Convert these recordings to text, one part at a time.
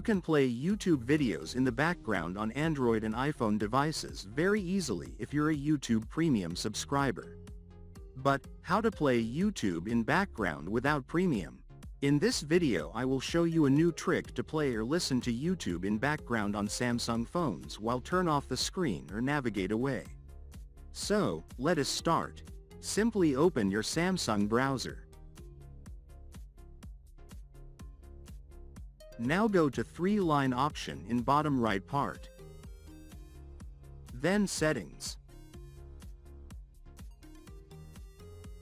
can play YouTube videos in the background on Android and iPhone devices very easily if you're a YouTube Premium subscriber. But, how to play YouTube in background without Premium? In this video I will show you a new trick to play or listen to YouTube in background on Samsung phones while turn off the screen or navigate away. So, let us start. Simply open your Samsung browser. Now go to three-line option in bottom right part. Then Settings.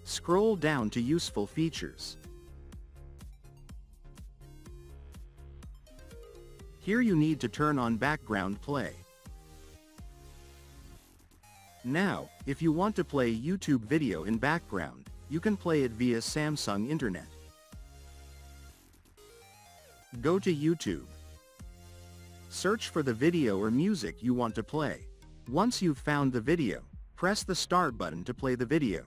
Scroll down to Useful Features. Here you need to turn on background play. Now, if you want to play YouTube video in background, you can play it via Samsung Internet. Go to YouTube. Search for the video or music you want to play. Once you've found the video, press the Start button to play the video.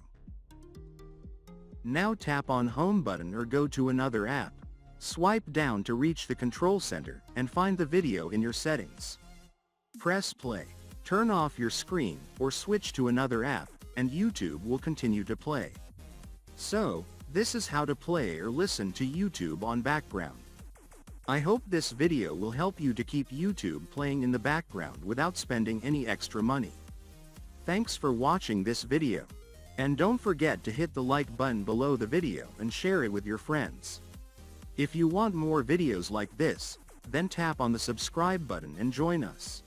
Now tap on Home button or go to another app. Swipe down to reach the control center and find the video in your settings. Press play. Turn off your screen or switch to another app, and YouTube will continue to play. So, this is how to play or listen to YouTube on background. I hope this video will help you to keep YouTube playing in the background without spending any extra money. Thanks for watching this video. And don't forget to hit the like button below the video and share it with your friends. If you want more videos like this, then tap on the subscribe button and join us.